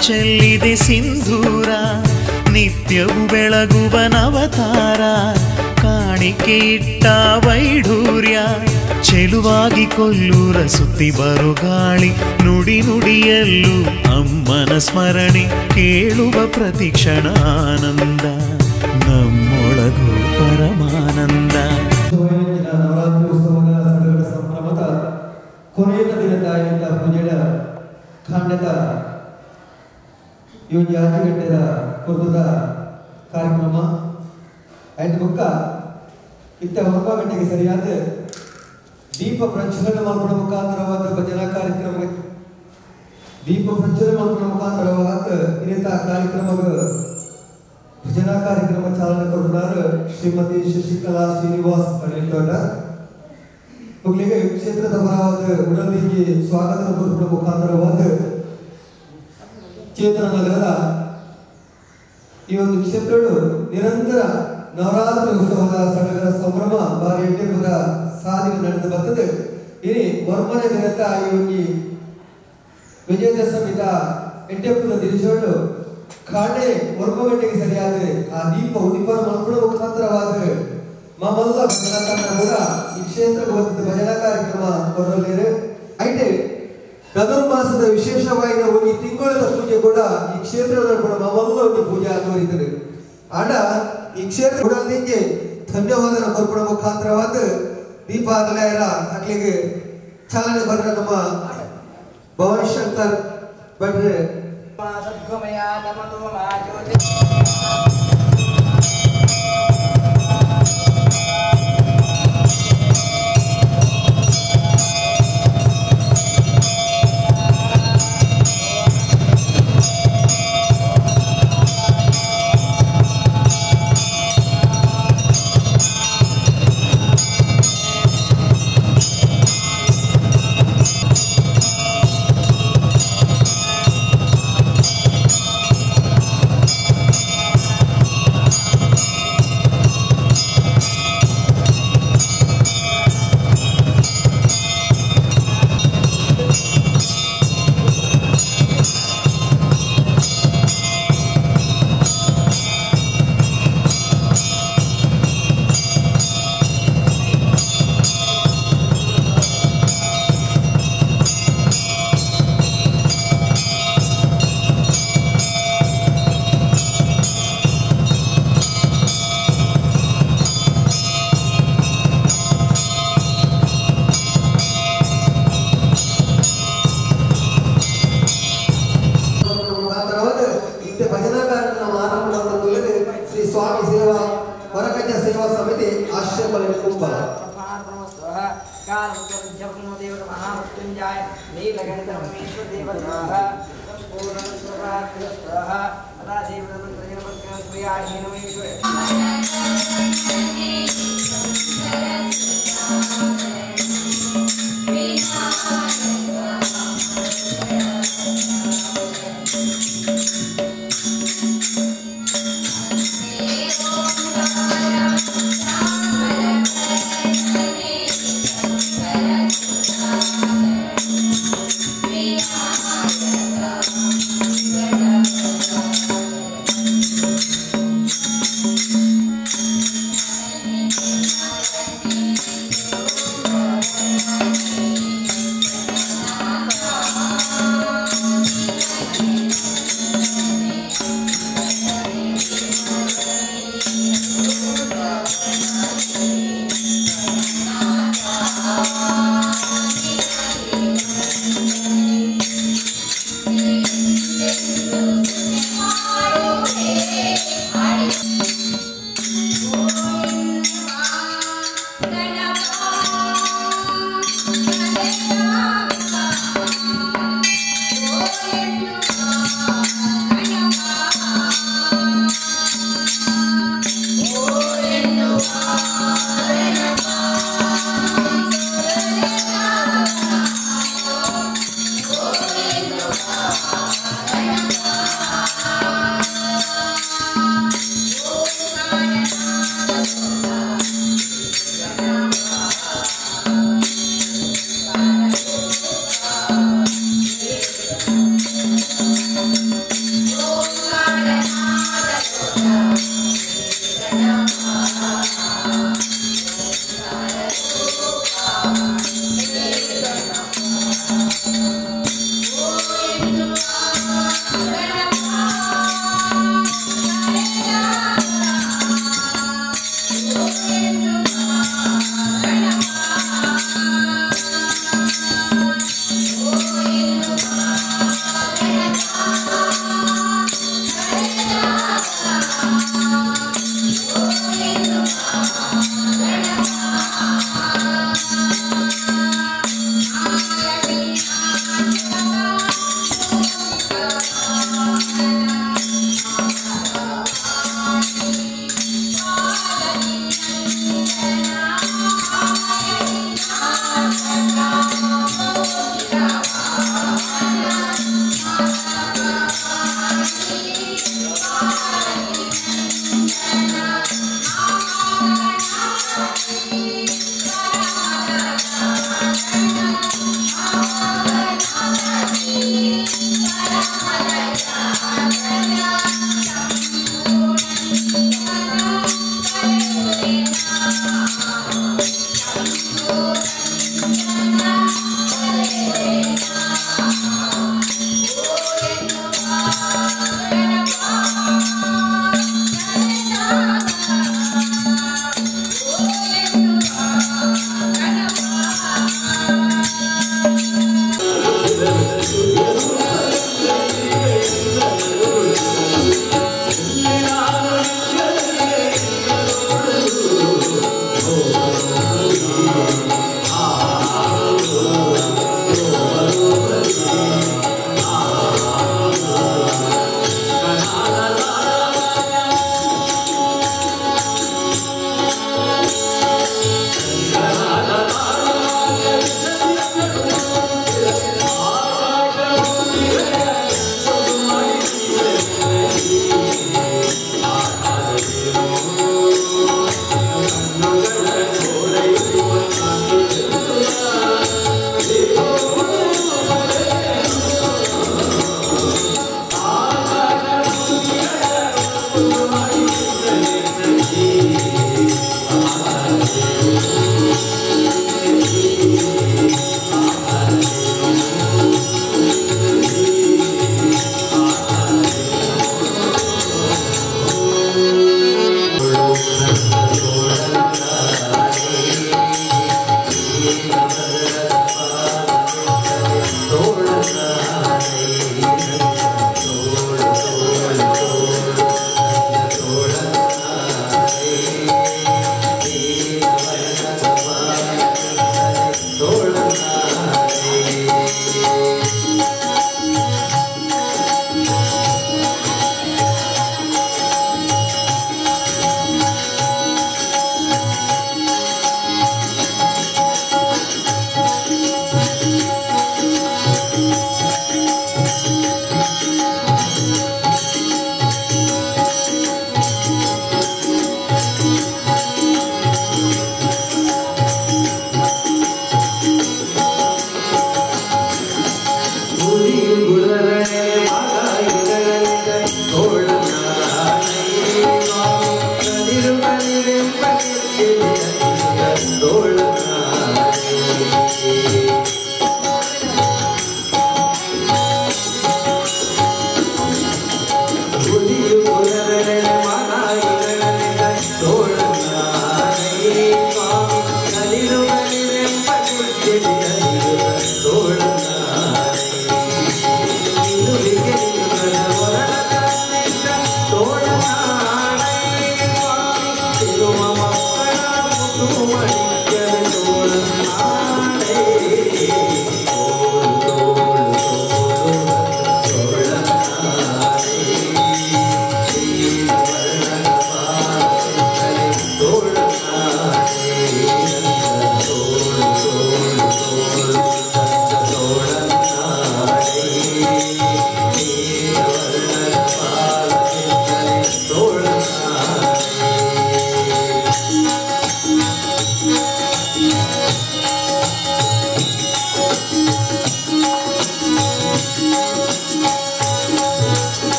ಚೆಲ್ಲಿದೆ ಸಿಂಧೂರ ನಿತ್ಯವೂ ಬೆಳಗುವ ನವತಾರ ಕಾಣಿಕೆ ಇಟ್ಟ ವೈಢೂರ್ಯ ಚೆಲುವಾಗಿ ಕೊಲ್ಲೂರ ಸುತ್ತಿ ಬರು ಗಾಳಿ ನುಡಿ ನುಡಿಯಲ್ಲೂ ಅಮ್ಮನ ಸ್ಮರಣೆ ಕೇಳುವ ಪ್ರತಿಕ್ಷಣ ಆನಂದ ನಮ್ಮೊಳಗೂ ಪರಮಾನಂದ. ನವರಾತ್ರಿ ಉತ್ಸವದ ಸಡಗರ ಸಂಭ್ರಮದ ಕೊನೆಯ ದಿನದ ಪೂಜೆಯ ಖಂಡದ ಇವತ್ತು ಯಾಜಗಟ್ಟೆದ ಕೊದ್ದದ ಕಾರ್ಯಕ್ರಮ ಆಯ್ತು ಬುಕ್ಕ ಇತ್ತ ಹೊರಬ ಗಂಟೆಗೆ ಸರಿಯಾದ ದೀಪ ಪ್ರಜ್ವಲನ ಮಾಡುವ ಮುಖಾಂತರವಾದ ಭಜನಾ ಕಾರ್ಯಕ್ರಮ ದೀಪ ಪ್ರಜ್ವಲನ ಮಾಡುವ ಮುಖಾಂತರವಾದ ಇರಿತ ಕಾರ್ಯಕ್ರಮದ ಭಜನಾ ಕಾರ್ಯಕ್ರಮ ಚಾಲನೆ ಕೊಡುತ್ತಾರೆ ಶ್ರೀಮತಿ ಶಶಿಕಲಾ ಶ್ರೀನಿವಾಸ್ ಪಡೆಯುತ್ತಾರೆ. ಮೊದಲಿಗೆ ಕ್ಷೇತ್ರದ ಪರವಾದ ಉಡಲಿಗೆ ಸ್ವಾಗತ ಕೊಡುವ ಮುಖಾಂತರವಾದ ಚೇತನ ನಗರದ ಈ ಒಂದು ಕ್ಷೇತ್ರಗಳು ನಿರಂತರ ನವರಾತ್ರಿ ಉತ್ಸವದ ಸಡಗರ ಸಂಭ್ರಮ ಬಾರಿ ಎಡ್ಡೆಪದ ಸಾಧನೆ ನಡೆದು ಬರ್ತದೆ. ಇನಿ ವರ್ಮನೆ ದಿನದ ಈ ವಿಜಯದಶಮಿದ ಎಡ್ಡೆಪದ ದಿನಗಳು ಕಾಣೆ ವರ್ಮಗಂಟೆಗೆ ಸರಿಯಾದ ಆ ದೀಪ ಉದಿಪನ ಮಕ್ಕಳ ಮುಖಾಂತರವಾದ ಮಮಲ್ಲ ಭಜನಾ ತಂಡ ಕೂಡ ಈ ಕ್ಷೇತ್ರಕ್ಕೆ ಬಂದಿದ್ದ ಭಜನಾ ಕಾರ್ಯಕ್ರಮ ಕೊಡಲೇರು ಐಟೆ ಧನುರ್ಮಾಸದ ವಿಶೇಷವಾಗಿ ಒಂದು ತಿಂಗಳ ಪೂಜೆ ಕೂಡ ಈ ಕ್ಷೇತ್ರದಲ್ಲಿ ಕೂಡ ಮಮಲ್ಲ ಒಂದು ಪೂಜೆ ಆಗೋರಿದ್ದಾರೆ. ಆಡ ಈ ಕ್ಷೇತ್ರ ಉಡಲಿಗೆ ಧನ್ಯವಾದ ಕೊರ್ಪಣ ಮುಖಾಂತರವಾದ ದೀಪ ಆಗಲಾಯರ ಅಟ್ಲಿಗೆ ಚಾಲನೆ ಬರ ನಮ್ಮ ಭವನ್ ಶಂಕರ್ ಭಟ್ರೆ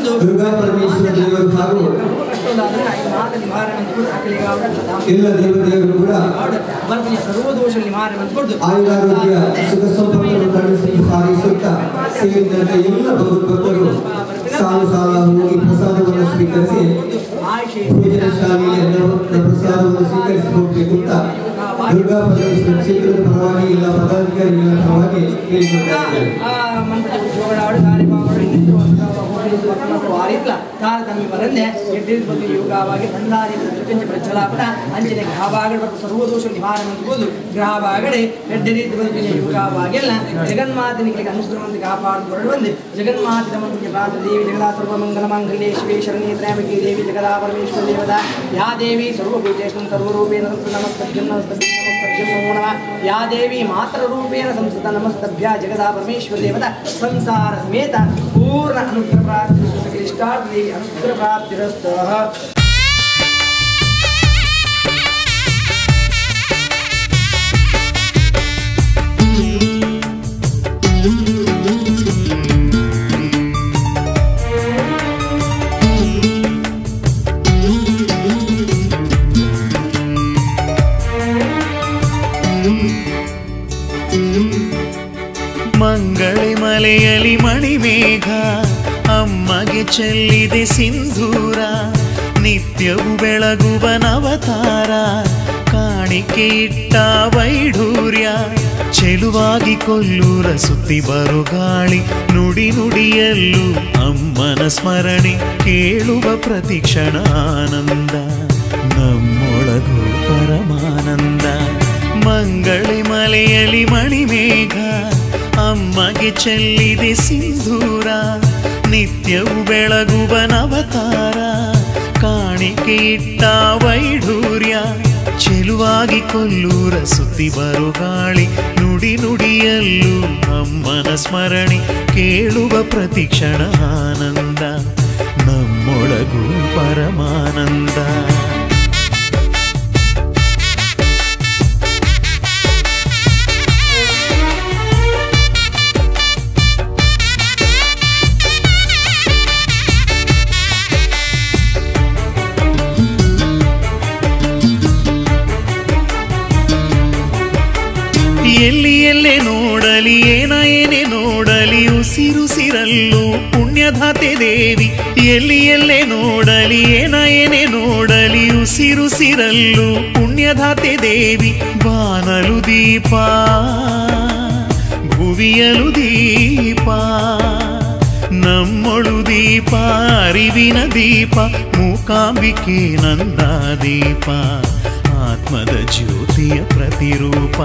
ದುರ್ಗಾ ಪರಮೇಶ್ವರ ದೇವರು ಹಾಗೂ ಎಲ್ಲ ದೇವತೆಯರು ಕೂಡ ಸರ್ವದೋಷ ನಿವಾರಣೆ ಆಯುರಾರೋಗ್ಯ ಸುಖ ಸಂಪತ್ತನ್ನು ಕರುಣಿಸಿ ಹಾರೈಸುತ್ತಾ ಸೇರಿದಂತೆ ಎಲ್ಲ ಭಕ್ತರು ಸಾಲು ಸಾಲಾಗಿ ಪ್ರಸಾದವನ್ನು ಸ್ವೀಕರಿಸಿ ಭೋಜನ ಶಾಲೆಯಲ್ಲಿ ಪ್ರಸಾದವನ್ನು ಸ್ವೀಕರಿಸಿ ಹೋಗಬೇಕು ಅಂತ ದುರ್ಗಾ ಪರಮೇಶ್ವರ ಕ್ಷೇತ್ರದ ಪರವಾಗಿ ಎಲ್ಲ ಪದಾಧಿಕಾರಿಗಳ ಪರವಾಗಿ ಹೇಳಿಕೊಂಡಿದ್ದಾರೆ. ಸರ್ವದೋಷ ನಿವಾರಣೆ ಗ್ರಹವಾಗಡೆ ಯುಗವಾಗೆಲ್ಲ ಜಗನ್ಮಾತನಿಗೆ ಅನುಗ್ರಹವನ್ನು ಕಾಪಾಡಿಕೊಂಡು ಜಗನ್ಮಾತಿನ ಮಂತ್ರಿಗೆ ಪ್ರಾತ ದೇವಿ ಜಗದಾ ಸರ್ವಮಂಗಲ ಮಂಗಲ್ಯೇ ಶಿವೇ ಶರಣ್ಯೇ ತ್ರ್ಯಂಬಕೆ ದೇವಿ ಜಗದಾ ಪರಮೇಶ್ವರ ದೇವತಾ ಯಾ ದೇವಿ ಸರ್ವಭೂತೇಷು ಸರ್ವರೂಪೇಣ ನಮಸ್ತಭ್ಯಂ ನಮಸ್ತಭ್ಯಂ ನಮಸ್ತಭ್ಯಂ ನಮೋ ನಮಃ ಯಾ ದೇವಿ ಮಾತೃರೂಪೇಣ ಸಂಸ್ಥಿತ ನಮಸ್ತಭ್ಯ ಜಗದಾ ಪರಮೇಶ್ವರ ದೇವತಾ ಸಂಸಾರ ಸಮೇತ ಪೂರ್ಣ ಅನುಗ್ರಹ ಪ್ರಾಪ್ತಿ ಇಷ್ಟಾರ್ಥ ದೇವಿ ಅನುಗ್ರಹ ಪ್ರಾಪ್ತಿರಸ್ತಃ. ಮಂಗಳೆ ಮಲೆಯಲಿ ಮಣಿಮೇಘ ಅಮ್ಮಗೆ ಚೆಲ್ಲಿದೆ ಸಿಂಧೂರ ನಿತ್ಯವೂ ಬೆಳಗುವ ನವತಾರ ಕಾಣಿಕೆ ಇಟ್ಟ ವೈಢೂರ್ಯ ಚೆಲುವಾಗಿ ಕೊಲ್ಲೂರ ಸುತ್ತಿ ಬರು ಗಾಳಿ ನುಡಿ ನುಡಿಯಲ್ಲೂ ಅಮ್ಮನ ಸ್ಮರಣೆ ಕೇಳುವ ಪ್ರತಿಕ್ಷಣ ಆನಂದ ನಮ್ಮೊಳಗೂ ಪರಮಾನಂದ. ಮಂಗಳೆ ಮಲೆಯಲಿ ಮಣಿಮೇಘ ಅಮ್ಮಗೆ ಚೆಲ್ಲಿದೆ ಸಿಂಧೂರ ನಿತ್ಯವೂ ಬೆಳಗುವ ನವತಾರ ಕಾಣಿಕೆ ಇಟ್ಟ ವೈಢೂರ್ಯ ಚೆಲುವಾಗಿ ಕೊಲ್ಲೂರ ಸುತ್ತಿ ಬರು ಗಾಳಿ ನುಡಿ ನುಡಿಯಲ್ಲೂ ಅಮ್ಮನ ಸ್ಮರಣೆ ಕೇಳುವ ಪ್ರತಿಕ್ಷಣ ಆನಂದ ನಮ್ಮೊಳಗೂ ಪರಮಾನಂದ. ಎಲ್ಲಿ ಎಲ್ಲೆ ನೋಡಲಿ ಏನೇ ನೋಡಲಿ ಉಸಿರುಸಿರಲ್ಲೂ ಪುಣ್ಯಧಾತೆ ದೇವಿ ಎಲ್ಲಿ ಎಲ್ಲೆ ನೋಡಲಿ ಏನೇ ನೋಡಲಿ ಉಸಿರುಸಿರಲ್ಲೂ ಪುಣ್ಯಧಾತೆ ದೇವಿ ಬಾನಲು ದೀಪ ಭುವಿಯಲು ದೀಪ ನಮ್ಮೊಳು ದೀಪ ಅರಿವಿನ ದೀಪ ಮೂಕಾಂಬಿಕೆ ನಂದ ದೀಪ ಆತ್ಮದ ಜ್ಯೋತಿಯ ಪ್ರತಿರೂಪ.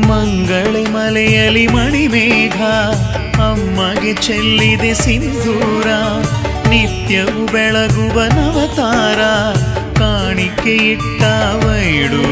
ಮಂಗಳೆ ಮಲೆಯಲಿ ಮಣಿಮೇಘ ಅಮ್ಮಗೆ ಚೆಲ್ಲಿದೆ ಸಿಂಧೂರ ನಿತ್ಯವೂ ಬೆಳಗುವ ನವತಾರ ಕಾಣಿಕೆ ಇಟ್ಟ ವೈಡು